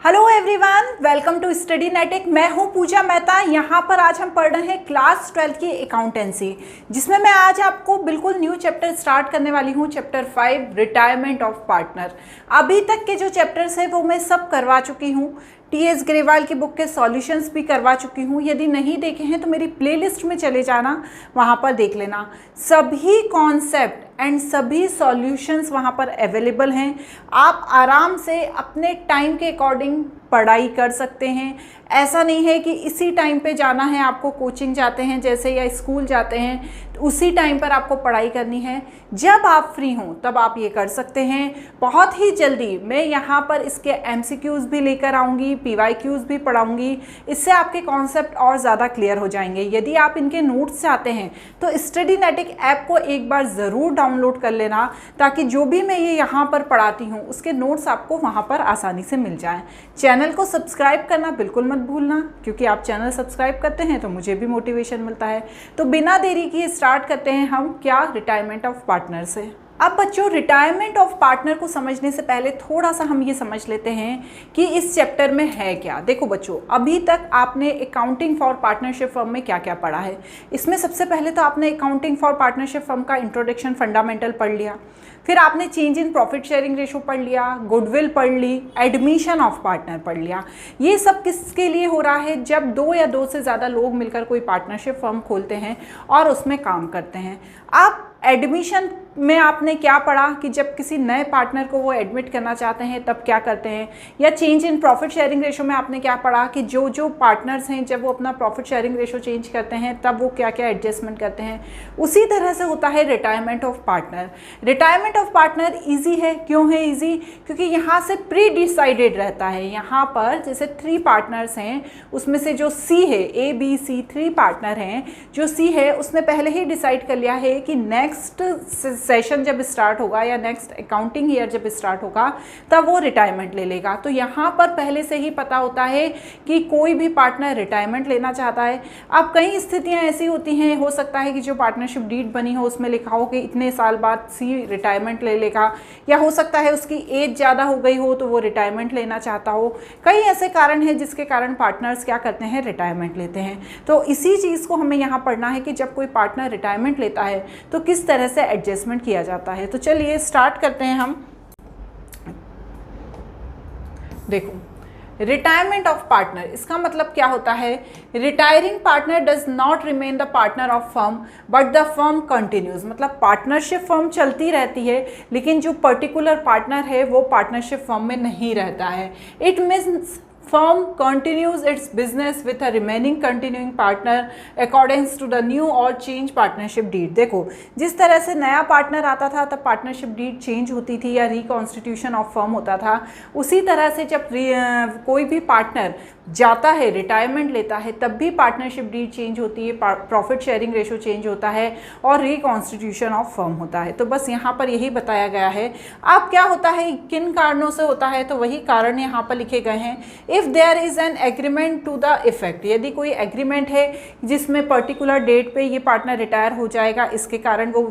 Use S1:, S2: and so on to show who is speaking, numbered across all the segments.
S1: Hello everyone, welcome to study नेटिक। मैं हूं पूजा मेहता। यहाँ पर आज हम पढ़ रहे हैं क्लास 12 की अकाउंटेंसी, जिसमें मैं आज आपको बिल्कुल न्यू चैप्टर स्टार्ट करने वाली हूँ। Chapter 5 retirement of partner. अभी तक के जो चैप्टर्स हैं वो मैं सब करवा चुकी हूँ। टी.एस. ग्रेवाल की बुक के सॉल्यूशंस भी करवा चुकी हूँ। यदि नहीं देखे हैं तो मेरी प्लेलिस्ट में चले जाना, वहाँ पर देख लेना। सभी कॉन्सेप्ट एंड सभी सॉल्यूशंस वहाँ पर अवेलेबल हैं। आप आराम से अपने टाइम के अकॉर्डिंग पढ़ाई कर सकते हैं। ऐसा नहीं है कि इसी टाइम पे जाना है, आपको कोचिंग जाते हैं जैसे या स्कूल जाते हैं तो उसी टाइम पर आपको पढ़ाई करनी है। जब आप फ्री हों तब आप ये कर सकते हैं। बहुत ही जल्दी मैं यहाँ पर इसके MCQs भी लेकर आऊँगी, PYQs भी पढ़ाऊँगी। इससे आपके कॉन्सेप्ट और ज़्यादा क्लियर हो जाएंगे। यदि आप इनके नोट्स चाहते हैं तो स्टडी नेटिक ऐप को एक बार ज़रूर डाउनलोड कर लेना, ताकि जो भी मैं ये यहाँ पर पढ़ाती हूँ उसके नोट्स आपको वहाँ पर आसानी से मिल जाएँ। चैनल को सब्सक्राइब करना बिल्कुल मत भूलना, क्योंकि आप चैनल सब्सक्राइब करते हैं तो मुझे भी मोटिवेशन मिलता है। तो बिना देरी किए स्टार्ट करते हैं हम क्या रिटायरमेंट ऑफ पार्टनर से। अब बच्चों, रिटायरमेंट ऑफ पार्टनर को समझने से पहले थोड़ा सा हम ये समझ लेते हैं कि इस चैप्टर में है क्या। देखो बच्चों, अभी तक आपने अकाउंटिंग फॉर पार्टनरशिप फर्म में क्या क्या पढ़ा है। इसमें सबसे पहले तो आपने अकाउंटिंग फॉर पार्टनरशिप फर्म का इंट्रोडक्शन फंडामेंटल पढ़ लिया, फिर आपने change in profit sharing ratio पढ़ लिया, गुडविल पढ़ ली, एडमिशन ऑफ पार्टनर पढ़ लिया। ये सब किसके लिए हो रहा है? जब दो या दो से ज़्यादा लोग मिलकर कोई पार्टनरशिप फर्म खोलते हैं और उसमें काम करते हैं। अब एडमिशन में आपने क्या पढ़ा कि जब किसी नए पार्टनर को वो एडमिट करना चाहते हैं तब क्या करते हैं। या change in profit sharing ratio में आपने क्या पढ़ा कि जो जो पार्टनर्स हैं जब वो अपना प्रॉफिट शेयरिंग रेशो चेंज करते हैं तब वो क्या क्या एडजस्टमेंट करते हैं। उसी तरह से होता है retirement of partner. Retirement of partner easy है। क्यों है ईजी? क्योंकि यहाँ से प्री डिसाइडेड रहता है। यहाँ पर जैसे 3 पार्टनर्स हैं, उसमें से जो C है, ABC 3 पार्टनर हैं, जो C है उसने पहले ही डिसाइड कर लिया है कि नेक्स्ट सेशन जब स्टार्ट होगा या नेक्स्ट अकाउंटिंग ईयर जब स्टार्ट होगा तब वो रिटायरमेंट ले लेगा। तो यहाँ पर पहले से ही पता होता है कि कोई भी पार्टनर रिटायरमेंट लेना चाहता है। अब कई स्थितियाँ ऐसी होती हैं, हो सकता है कि जो पार्टनरशिप डीड बनी हो उसमें लिखा हो कि इतने साल बाद C रिटायरमेंट ले लेगा, या हो सकता है उसकी एज ज़्यादा हो गई हो तो वो रिटायरमेंट लेना चाहता हो। कई ऐसे कारण हैं जिसके कारण पार्टनर्स क्या करते हैं, रिटायरमेंट लेते हैं। तो इसी चीज़ को हमें यहाँ पढ़ना है कि जब कोई पार्टनर रिटायरमेंट लेता है तो किस तरह से एडजस्टमेंट किया जाता है। तो चलिए स्टार्ट करते हैं हम। देखो, रिटायरमेंट ऑफ पार्टनर, इसका मतलब क्या होता है? Retiring partner does not remain the partner of firm but the firm continues. मतलब पार्टनरशिप फर्म चलती रहती है लेकिन जो पर्टिकुलर पार्टनर है वो पार्टनरशिप फर्म में नहीं रहता है। It means firm continues its business with a remaining continuing partner according to the new or change partnership deed। देखो, जिस तरह से नया पार्टनर आता था तब पार्टनरशिप डीड चेंज होती थी या रिकॉन्स्टिट्यूशन ऑफ फर्म होता था, उसी तरह से जब कोई भी पार्टनर जाता है, रिटायरमेंट लेता है, तब भी पार्टनरशिप डीड चेंज होती है, प्रॉफिट शेयरिंग रेशो चेंज होता है और रिकॉन्स्टिट्यूशन ऑफ फर्म होता है। तो बस यहाँ पर यही बताया गया है। अब क्या होता है, किन कारणों से होता है, तो वही कारण यहाँ पर लिखे गए हैं। If there is an agreement to the effect, यदि कोई एग्रीमेंट है जिसमें पर्टिकुलर डेट पे ये पार्टनर रिटायर हो जाएगा, इसके कारण वो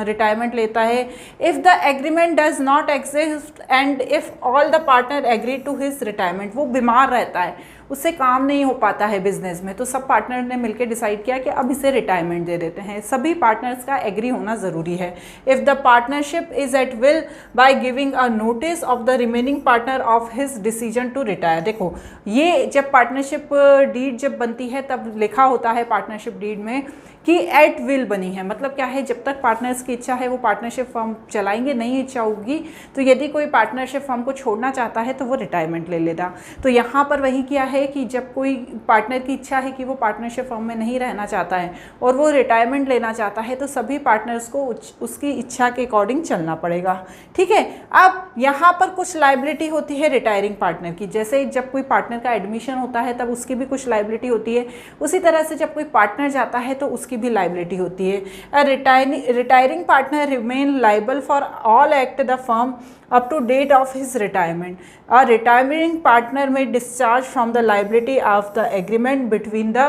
S1: रिटायरमेंट लेता है। If the agreement does not exist and if all the partner agree to his retirement, वो बीमार रहता है, उससे काम नहीं हो पाता है बिजनेस में, तो सब पार्टनर ने मिलकर डिसाइड किया कि अब इसे रिटायरमेंट दे देते हैं। सभी पार्टनर्स का एग्री होना ज़रूरी है। If the partnership is at will by giving a notice of the remaining partner of his decision to retire. देखो, ये जब पार्टनरशिप डीड जब बनती है तब लिखा होता है पार्टनरशिप डीड में कि एट विल बनी है। मतलब क्या है, जब तक पार्टनर्स की इच्छा है वो पार्टनरशिप फर्म चलाएंगे, नहीं इच्छा होगी तो यदि कोई पार्टनरशिप फर्म को छोड़ना चाहता है तो वो रिटायरमेंट ले लेगा। तो यहाँ पर वही किया है कि जब कोई पार्टनर की इच्छा है कि वो पार्टनरशिप फर्म में नहीं रहना चाहता है और वो रिटायरमेंट लेना चाहता है तो सभी पार्टनर्स को उसकी इच्छा के अकॉर्डिंग चलना पड़ेगा। ठीक है। अब यहाँ पर कुछ लाइबिलिटी होती है रिटायरिंग पार्टनर की। जैसे जब कोई पार्टनर का एडमिशन होता है तब उसकी भी कुछ लाइबिलिटी होती है, उसी तरह से जब कोई पार्टनर जाता है तो उसकी भी लाइबिलिटी होती है। Retiring partner remain liable for all act the firm up to date of his retirement. A retiring partner may discharge from the liability of the agreement between the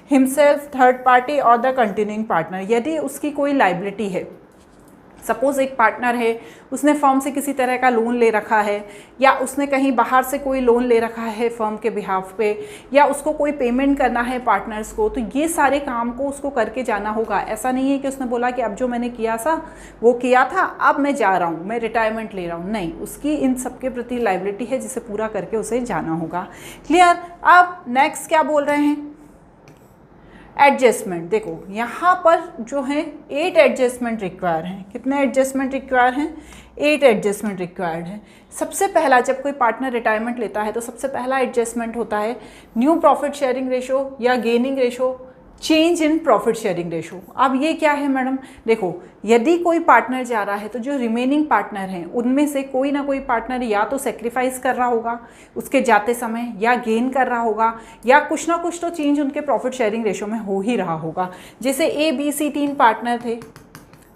S1: himself, third party or the continuing partner। यदि उसकी कोई liability है, suppose एक partner है, उसने firm से किसी तरह का लोन ले रखा है, या उसने कहीं बाहर से कोई लोन ले रखा है फर्म के बिहाफ पे, या उसको कोई पेमेंट करना है पार्टनर्स को, तो ये सारे काम को उसको करके जाना होगा। ऐसा नहीं है कि उसने बोला कि अब जो मैंने किया था वो किया था, अब मैं जा रहा हूँ, मैं रिटायरमेंट ले रहा हूँ। नहीं, उसकी इन सब के प्रति लायबिलिटी है जिसे पूरा करके उसे जाना होगा। क्लियर। अब नेक्स्ट क्या बोल रहे हैं, एडजस्टमेंट। देखो यहाँ पर जो है 8 एडजस्टमेंट रिक्वायर हैं। कितने एडजस्टमेंट रिक्वायर हैं? 8 एडजस्टमेंट रिक्वायर्ड है। सबसे पहला, जब कोई पार्टनर रिटायरमेंट लेता है तो सबसे पहला एडजस्टमेंट होता है न्यू प्रॉफिट शेयरिंग रेशो या gaining ratio, change in profit sharing ratio. अब ये क्या है मैडम? देखो, यदि कोई पार्टनर जा रहा है तो जो रिमेनिंग पार्टनर हैं उनमें से कोई ना कोई पार्टनर या तो सेक्रीफाइस कर रहा होगा उसके जाते समय, या गेन कर रहा होगा, या कुछ ना कुछ तो चेंज उनके प्रॉफिट शेयरिंग रेशो में हो ही रहा होगा। जैसे ABC 3 पार्टनर थे,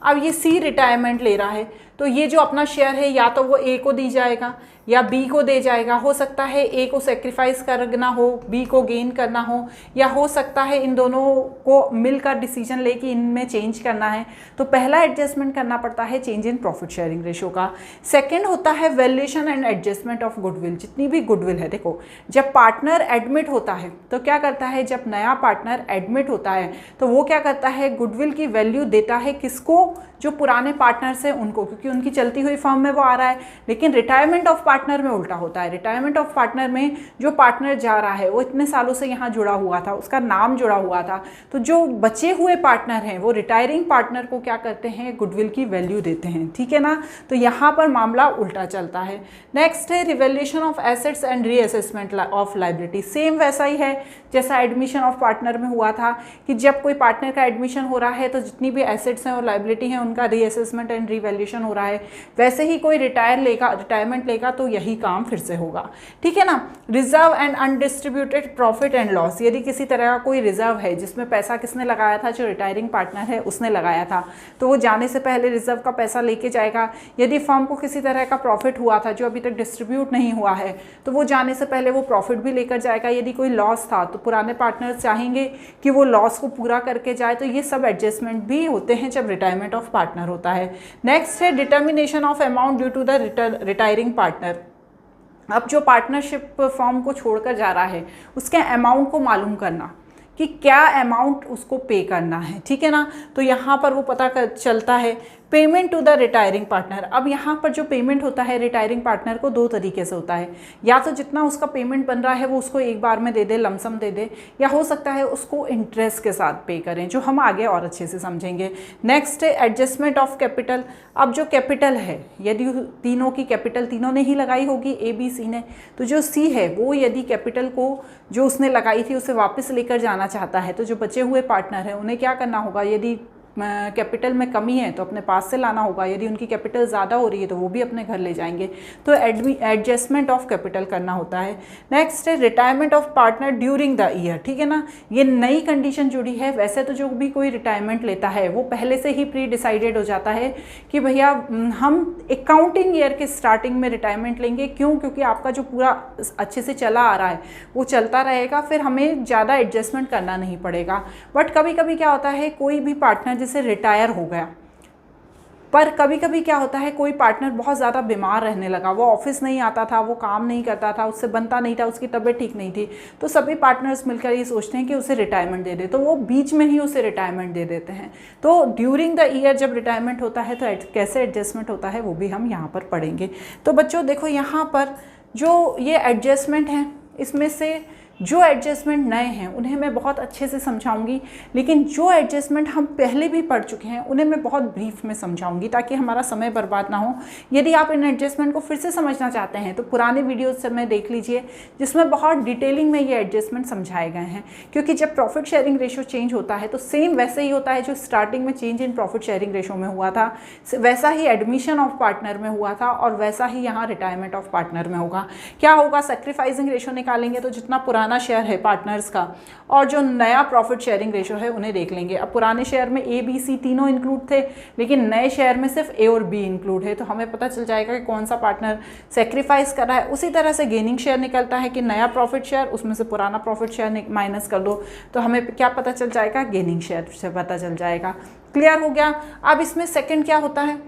S1: अब ये C रिटायरमेंट ले रहा है, तो ये जो अपना शेयर है या तो वो A को दी जाएगा या B को दे जाएगा। हो सकता है A को सेक्रीफाइस करना हो, B को गेन करना हो, या हो सकता है इन दोनों को मिलकर डिसीजन लेके इनमें चेंज करना है। तो पहला एडजस्टमेंट करना पड़ता है change in profit sharing ratio का। सेकंड होता है valuation and adjustment of goodwill. जितनी भी गुडविल है, देखो जब पार्टनर एडमिट होता है तो क्या करता है, जब नया पार्टनर एडमिट होता है तो वो क्या करता है, गुडविल की वैल्यू देता है किसको? जो पुराने पार्टनर्स हैं उनको, क्योंकि उनकी चलती हुई फर्म में वो आ रहा है। लेकिन रिटायरमेंट ऑफ पार्टनर में उल्टा होता है। रिटायरमेंट ऑफ पार्टनर में जो पार्टनर जा रहा है वो इतने सालों से यहाँ जुड़ा हुआ था, उसका नाम जुड़ा हुआ था, तो जो बचे हुए पार्टनर हैं वो रिटायरिंग पार्टनर को क्या करते हैं, गुडविल की वैल्यू देते हैं। ठीक है ना, तो यहाँ पर मामला उल्टा चलता है। नेक्स्ट है revaluation of assets and reassessment of liability. Same वैसा ही है जैसा एडमिशन ऑफ पार्टनर में हुआ था कि जब कोई पार्टनर का एडमिशन हो रहा है तो जितनी भी एसेट्स हैं और लायबिलिटी हैं उनका रीअसेसमेंट एंड रिवैल्यूएशन हो रहा है। वैसे ही कोई रिटायरमेंट लेगा तो यही काम फिर से होगा। ठीक है ना। Reserve and undistributed profit and loss. यदि किसी तरह का कोई रिजर्व है जिसमें पैसा किसने लगाया था, जो रिटायरिंग पार्टनर है उसने लगाया था, तो वो जाने से पहले रिजर्व का पैसा लेके जाएगा। यदि फर्म को किसी तरह का प्रॉफिट हुआ था जो अभी तक डिस्ट्रीब्यूट नहीं हुआ है तो वो जाने से पहले वो प्रॉफिट भी लेकर जाएगा। यदि कोई लॉस था तो पुराने पार्टनर चाहेंगे कि वो लॉस को पूरा करके जाए। तो ये सब एडजस्टमेंट भी होते हैं जब रिटायरमेंट ऑफ पार्टनर होता है। नेक्स्ट है determination of amount due to the retiring partner. अब जो पार्टनरशिप फर्म को छोड़कर जा रहा है उसके अमाउंट को मालूम करना कि क्या अमाउंट उसको पे करना है। ठीक है ना, तो यहाँ पर वो पता चलता है। Payment to the retiring partner. अब यहाँ पर जो पेमेंट होता है रिटायरिंग पार्टनर को 2 तरीके से होता है, या तो जितना उसका पेमेंट बन रहा है वो उसको एक बार में दे दे, लमसम दे दे, या हो सकता है उसको इंटरेस्ट के साथ पे करें, जो हम आगे और अच्छे से समझेंगे। नेक्स्ट है एडजस्टमेंट ऑफ कैपिटल। अब जो कैपिटल है, यदि तीनों की कैपिटल तीनों ने ही लगाई होगी, ABC ने, तो जो C है वो यदि कैपिटल को जो उसने लगाई थी उसे वापस लेकर जाना चाहता है तो जो बचे हुए पार्टनर हैं उन्हें क्या करना होगा, यदि कैपिटल में कमी है तो अपने पास से लाना होगा, यदि उनकी कैपिटल ज़्यादा हो रही है तो वो भी अपने घर ले जाएंगे। तो एडजस्टमेंट ऑफ कैपिटल करना होता है। नेक्स्ट है retirement of partner during the year. ठीक है ना, ये नई कंडीशन जुड़ी है। वैसे तो जो भी कोई रिटायरमेंट लेता है वो पहले से ही प्री डिसाइडेड हो जाता है कि भैया हम अकाउंटिंग ईयर के स्टार्टिंग में रिटायरमेंट लेंगे। क्यों? क्योंकि आपका जो पूरा अच्छे से चला आ रहा है वो चलता रहेगा, फिर हमें ज़्यादा एडजस्टमेंट करना नहीं पड़ेगा। बट कभी कभी क्या होता है, कोई भी पार्टनर जैसे रिटायर हो गया, पर कभी कभी क्या होता है कोई पार्टनर बहुत ज़्यादा बीमार रहने लगा, वो ऑफिस नहीं आता था, वो काम नहीं करता था, उससे बनता नहीं था, उसकी तबीयत ठीक नहीं थी, तो सभी पार्टनर्स मिलकर ये सोचते हैं कि उसे रिटायरमेंट दे दे, तो वो बीच में ही उसे रिटायरमेंट दे देते हैं। तो ड्यूरिंग द ईयर जब रिटायरमेंट होता है तो कैसे एडजस्टमेंट होता है वो भी हम यहाँ पर पढ़ेंगे। तो बच्चों देखो यहाँ पर जो ये एडजस्टमेंट हैं इसमें से जो एडजस्टमेंट नए हैं उन्हें मैं बहुत अच्छे से समझाऊंगी, लेकिन जो एडजस्टमेंट हम पहले भी पढ़ चुके हैं उन्हें मैं बहुत ब्रीफ में समझाऊंगी ताकि हमारा समय बर्बाद ना हो। यदि आप इन एडजस्टमेंट को फिर से समझना चाहते हैं तो पुराने वीडियोज से में देख लीजिए जिसमें बहुत डिटेलिंग में ये एडजस्टमेंट समझाए गए हैं। क्योंकि जब प्रॉफिट शेयरिंग रेशो चेंज होता है तो सेम वैसे ही होता है जो स्टार्टिंग में change in profit sharing ratio में हुआ था, वैसा ही एडमिशन ऑफ पार्टनर में हुआ था और वैसा ही यहाँ रिटायरमेंट ऑफ पार्टनर में होगा। क्या होगा, सेक्रीफाइसिंग रेशो निकालेंगे तो जितना पुराना शेयर है पार्टनर्स का और जो नया प्रॉफिट शेयरिंग रेशो है उन्हें देख लेंगे। अब पुराने शेयर में ABC तीनों इंक्लूड थे, लेकिन नए शेयर में सिर्फ A और B इंक्लूड है, तो हमें पता चल जाएगा कि कौन सा पार्टनर सेक्रीफाइस कर रहा है। उसी तरह से गेनिंग शेयर निकलता है कि नया प्रॉफिट शेयर, उसमें से पुराना प्रॉफिट शेयर माइनस कर दो तो हमें क्या पता चल जाएगा, गेनिंग शेयर से पता चल जाएगा। क्लियर हो गया। अब इसमें सेकेंड क्या होता है,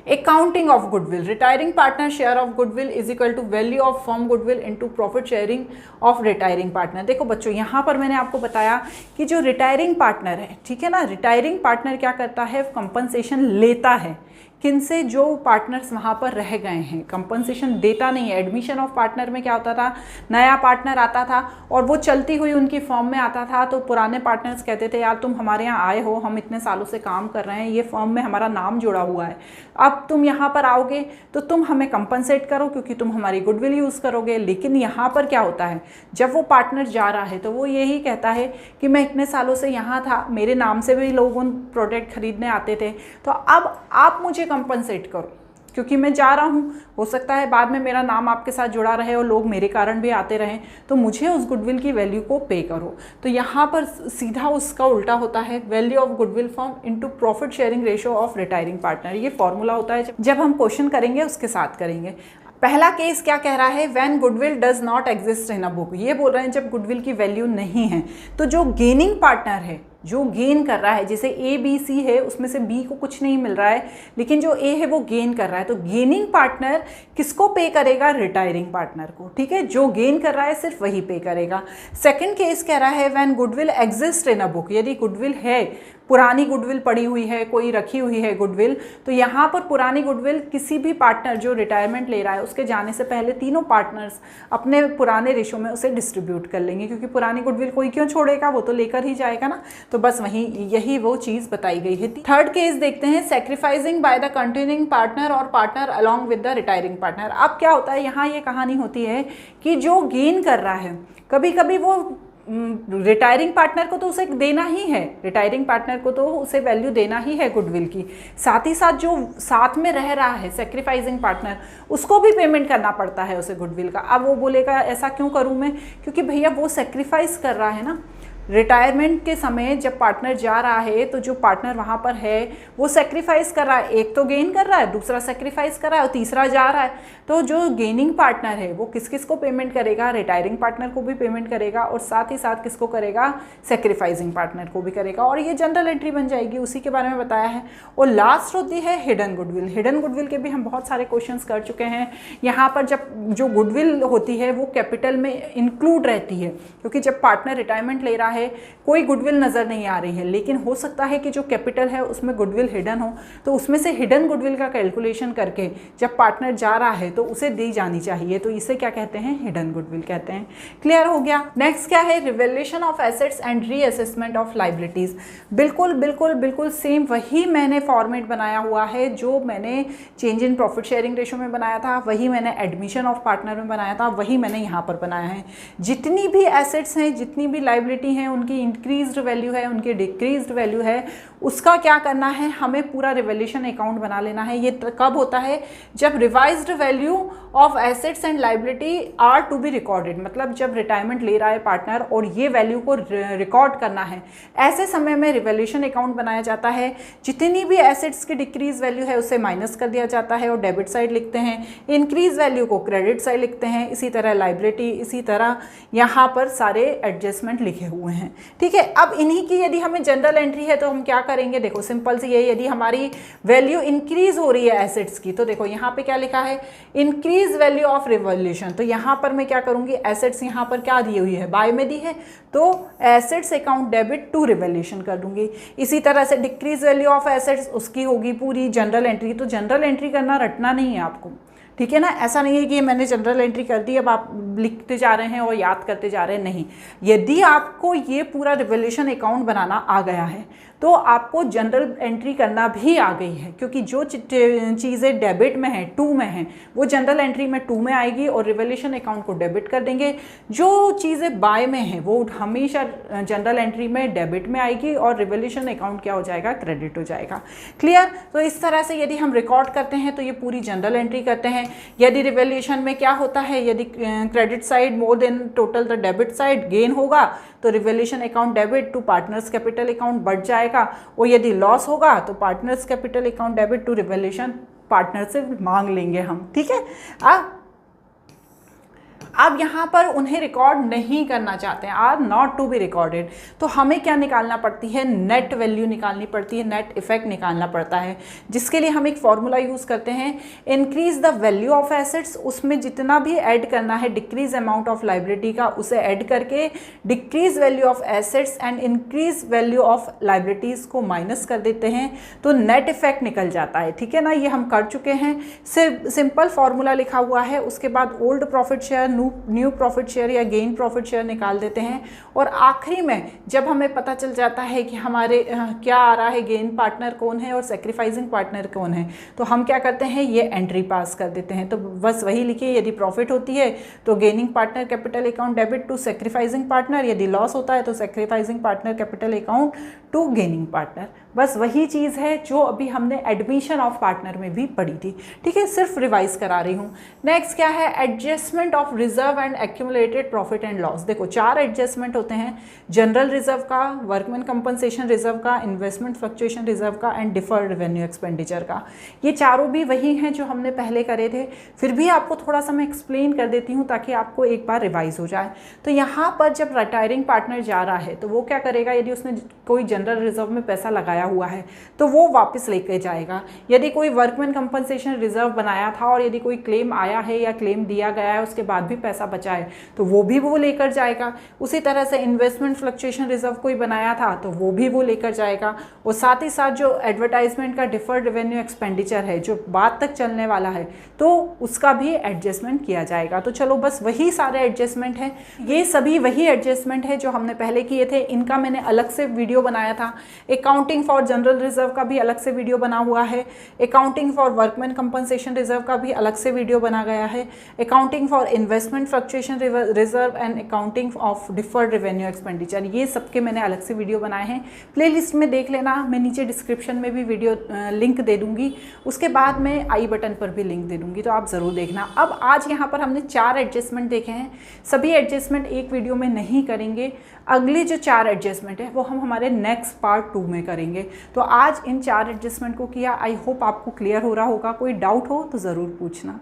S1: accounting of goodwill, retiring partner share of goodwill is equal to value of firm goodwill into profit sharing of retiring partner. देखो बच्चों, यहाँ पर मैंने आपको बताया कि जो रिटायरिंग पार्टनर है, ठीक है ना, रिटायरिंग पार्टनर क्या करता है, कंपनसेशन लेता है किनसे, जो पार्टनर्स वहाँ पर रह गए हैं, कंपनसेशन देता नहीं है। एडमिशन ऑफ पार्टनर में क्या होता था, नया पार्टनर आता था और वो चलती हुई उनकी फर्म में आता था, तो पुराने पार्टनर्स कहते थे यार तुम हमारे यहाँ आए हो, हम इतने सालों से काम कर रहे हैं, ये फर्म में हमारा नाम जुड़ा हुआ है, अब तुम यहाँ पर आओगे तो तुम हमें कंपनसेट करो क्योंकि तुम हमारी गुडविल यूज़ करोगे। लेकिन यहाँ पर क्या होता है, जब वो पार्टनर जा रहा है तो वो यही कहता है कि मैं इतने सालों से यहाँ था, मेरे नाम से भी लोग उन प्रोडक्ट खरीदने आते थे, तो अब आप मुझे कंपनसेट करो क्योंकि मैं जा रहा हूँ, हो सकता है बाद में मेरा नाम आपके साथ जुड़ा रहे और लोग मेरे कारण भी आते रहें, तो मुझे उस गुडविल की वैल्यू को पे करो। तो यहाँ पर सीधा उसका उल्टा होता है, value of goodwill firm into profit sharing ratio of retiring partner. ये फॉर्मूला होता है, जब हम क्वेश्चन करेंगे उसके साथ करेंगे। पहला केस क्या कह रहा है, when goodwill does not exist in a book, ये बोल रहे हैं जब गुडविल की वैल्यू नहीं है। तो जो गेनिंग पार्टनर है, जो गेन कर रहा है, जैसे ए बी सी है, उसमें से बी को कुछ नहीं मिल रहा है लेकिन जो ए है वो गेन कर रहा है, तो गेनिंग पार्टनर किसको पे करेगा, रिटायरिंग पार्टनर को, ठीक है, जो गेन कर रहा है सिर्फ वही पे करेगा। सेकंड केस कह रहा है when goodwill exist in a book, यदि गुडविल है, पुरानी गुडविल पड़ी हुई है, कोई रखी हुई है गुडविल, तो यहाँ पर पुरानी गुडविल किसी भी पार्टनर जो रिटायरमेंट ले रहा है उसके जाने से पहले तीनों पार्टनर्स अपने पुराने रेशो में उसे डिस्ट्रीब्यूट कर लेंगे, क्योंकि पुरानी गुडविल कोई क्यों छोड़ेगा, वो तो लेकर ही जाएगा ना। तो बस वहीं यही वो चीज़ बताई गई है। थर्ड केस देखते हैं, sacrificing by the continuing partner और partner along with the retiring partner. अब क्या होता है, यहाँ ये कहानी होती है कि जो गेन कर रहा है, कभी कभी वो रिटायरिंग पार्टनर को तो उसे देना ही है, रिटायरिंग पार्टनर को तो उसे वैल्यू देना ही है गुडविल की, साथ ही साथ जो साथ में रह रहा है सेक्रीफाइसिंग पार्टनर, उसको भी पेमेंट करना पड़ता है उसे गुडविल का। अब वो बोलेगा ऐसा क्यों करूं मैं, क्योंकि भैया वो सेक्रीफाइस कर रहा है ना, रिटायरमेंट के समय जब पार्टनर जा रहा है तो जो पार्टनर वहाँ पर है वो सेक्रीफाइस कर रहा है, एक तो गेन कर रहा है, दूसरा सेक्रीफाइस कर रहा है और तीसरा जा रहा है। तो जो गेनिंग पार्टनर है वो किस किस को पेमेंट करेगा, रिटायरिंग पार्टनर को भी पेमेंट करेगा और साथ ही साथ किसको करेगा, सेक्रीफाइसिंग पार्टनर को भी करेगा, और ये जनरल एंट्री बन जाएगी, उसी के बारे में बताया है। और लास्ट होती है हिडन गुडविल। हिडन गुडविल के भी हम बहुत सारे क्वेश्चंस कर चुके हैं। यहाँ पर जब जो गुडविल होती है वो कैपिटल में इंक्लूड रहती है, क्योंकि जब पार्टनर रिटायरमेंट ले रहा है कोई गुडविल नज़र नहीं आ रही है, लेकिन हो सकता है कि जो कैपिटल है उसमें गुडविल हिडन हो, तो उसमें से हिडन गुडविल का कैलकुलेशन करके जब पार्टनर जा रहा है तो उसे दी जानी चाहिए, तो इसे क्या कहते हैं, हिडन गुडविल कहते हैं। क्लियर हो गया। नेक्स्ट क्या है, revaluation of assets and reassessment of liabilities. बिल्कुल बिल्कुल बिल्कुल सेम वही मैंने फॉर्मेट बनाया हुआ है जो मैंने change in profit sharing ratio में बनाया था, वही मैंने एडमिशन ऑफ पार्टनर में बनाया था, वही मैंने यहाँ पर बनाया है। जितनी भी एसेट्स हैं, जितनी भी लायबिलिटी हैं, उनकी इंक्रीज्ड वैल्यू है, उनकी डिक्रीज्ड वैल्यू है, उसका क्या करना है, हमें पूरा रिवैल्यूएशन अकाउंट बना लेना है। ये कब होता है, जब revised value of assets and liability are to be recorded, मतलब जब रिटायरमेंट ले रहा है पार्टनर और ये वैल्यू को रिकॉर्ड करना है, ऐसे समय में रिवैल्यूएशन अकाउंट बनाया जाता है। जितनी भी एसेट्स की डिक्रीज वैल्यू है उसे माइनस कर दिया जाता है और डेबिट साइड लिखते हैं, इंक्रीज वैल्यू को क्रेडिट साइड लिखते हैं, इसी तरह लायबिलिटी, इसी तरह यहाँ पर सारे एडजस्टमेंट लिखे हुए हैं। ठीक है, अब इन्हीं की यदि हमें जनरल एंट्री है तो हम क्या करेंगे, देखो सिंपल सी ये, यदि हमारी वैल्यू इंक्रीज हो रही है एसेट्स की, तो देखो यहाँ पे क्या लिखा है, इंक्रीज वैल्यू ऑफ रिवैल्यूएशन, तो यहाँ पर मैं क्या करूँगी, एसेट्स यहाँ पर क्या दी हुई है, बाय में दी है, तो assets account debit to revaluation कर दूंगी। इसी तरह से डिक्रीज वैल्यू ऑफ एसेट्स, उसकी होगी पूरी जनरल एंट्री। तो जनरल एंट्री करना रटना नहीं है आपको, ठीक है ना, ऐसा नहीं है कि मैंने जनरल एंट्री कर दी अब आप लिखते जा रहे हैं और याद करते जा रहे हैं, नहीं। यदि आपको ये पूरा रिवैल्यूएशन अकाउंट बनाना आ गया है तो आपको जनरल एंट्री करना भी आ गई है, क्योंकि जो चीज़ें डेबिट में हैं, टू में हैं, वो जनरल एंट्री में टू में आएगी और रिवैल्यूएशन अकाउंट को डेबिट कर देंगे। जो चीज़ें बाय में हैं वो हमेशा जनरल एंट्री में डेबिट में आएगी और रिवैल्यूएशन अकाउंट क्या हो जाएगा, क्रेडिट हो जाएगा। क्लियर। तो इस तरह से यदि हम रिकॉर्ड करते हैं तो ये पूरी जनरल एंट्री करते हैं। यदि रिवैल्यूएशन में क्या होता है, यदि credit side more than total the debit side gain होगा तो revaluation account debit to partners capital account बढ़ जाएगा, और यदि लॉस होगा तो partners capital account debit to revaluation partner से मांग लेंगे हम। ठीक है। अब यहाँ पर उन्हें रिकॉर्ड नहीं करना चाहते हैं, are not to be recorded, तो हमें क्या निकालना पड़ती है, नेट वैल्यू निकालनी पड़ती है, नेट इफेक्ट निकालना पड़ता है, जिसके लिए हम एक फॉर्मूला यूज़ करते हैं, increase the value of assets, उसमें जितना भी ऐड करना है डिक्रीज अमाउंट ऑफ लाइबिलिटी का उसे ऐड करके decrease value of assets and increase value of liabilities को माइनस कर देते हैं, तो नेट इफेक्ट निकल जाता है। ठीक है ना, ये हम कर चुके हैं, सिर्फ सिंपल फॉर्मूला लिखा हुआ है। उसके बाद old profit share, new profit share या गेन प्रॉफिट शेयर निकाल देते हैं, और आखिरी में जब हमें पता चल जाता है कि हमारे क्या आ रहा है, गेन पार्टनर कौन है और सेक्रीफाइसिंग पार्टनर कौन है, तो हम क्या करते हैं, ये एंट्री पास कर देते हैं। तो बस वही लिखिए, यदि प्रॉफिट होती है तो gaining partner capital account debit to sacrificing partner, यदि लॉस होता है तो sacrificing partner capital account to gaining partner. बस वही चीज़ है जो अभी हमने एडमिशन ऑफ पार्टनर में भी पढ़ी थी। ठीक है, सिर्फ रिवाइज करा रही हूँ। नेक्स्ट क्या है, adjustment of reserve and accumulated profit and loss. देखो 4 एडजस्टमेंट होते हैं, जनरल रिजर्व का, वर्कमैन कंपनसेशन रिजर्व का, इन्वेस्टमेंट फ्लक्चुएशन रिजर्व का एंड डिफर्ड रेवेन्यू एक्सपेंडिचर का। ये चारों भी वही हैं जो हमने पहले करे थे, फिर भी आपको थोड़ा सा मैं एक्सप्लेन कर देती हूँ ताकि आपको एक बार रिवाइज हो जाए। तो यहाँ पर जब रिटायरिंग पार्टनर जा रहा है तो वो क्या करेगा, यदि उसने कोई जनरल रिजर्व में पैसा लगाया हुआ है तो वो वापस लेके जाएगा। यदि कोई वर्कमैन कंपनसेशन रिजर्व बनाया था और यदि कोई क्लेम आया है या क्लेम दिया गया है उसके बाद भी पैसा बचा है तो वो भी वो लेकर जाएगा। उसी तरह से इन्वेस्टमेंट फ्लक्चुएशन रिजर्व कोई बनाया था तो वो भी वो लेकर जाएगा। और साथ ही साथ जो एडवर्टाइजमेंट का डिफर्ड रेवेन्यू एक्सपेंडिचर है जो बाद तक चलने वाला है तो उसका भी एडजस्टमेंट किया जाएगा। तो चलो बस वही सारे एडजस्टमेंट हैं, ये सभी वही एडजस्टमेंट है जो हमने पहले किए थे। इनका मैंने अलग से वीडियो बनाया था। अकाउंटिंग फॉर जनरल रिजर्व का भी अलग से वीडियो बना हुआ है, accounting for workman compensation reserve का भी अलग से वीडियो बना गया है, accounting for investment fluctuation reserve and accounting of deferred revenue expenditure, ये सबके मैंने अलग से वीडियो बनाए हैं। प्लेलिस्ट में देख लेना, मैं नीचे डिस्क्रिप्शन में भी वीडियो लिंक दे दूंगी, उसके बाद मैं आई बटन पर भी लिंक दे दूंगी, तो आप ज़रूर देखना। अब आज यहाँ पर हमने 4 एडजस्टमेंट देखे हैं, सभी एडजस्टमेंट एक वीडियो में नहीं करेंगे, अगले जो 4 एडजस्टमेंट है वो हम हमारे नेक्स्ट पार्ट 2 में करेंगे। तो आज इन 4 एडजस्टमेंट को किया, आई होप आपको क्लियर हो रहा होगा। कोई डाउट हो तो ज़रूर पूछना।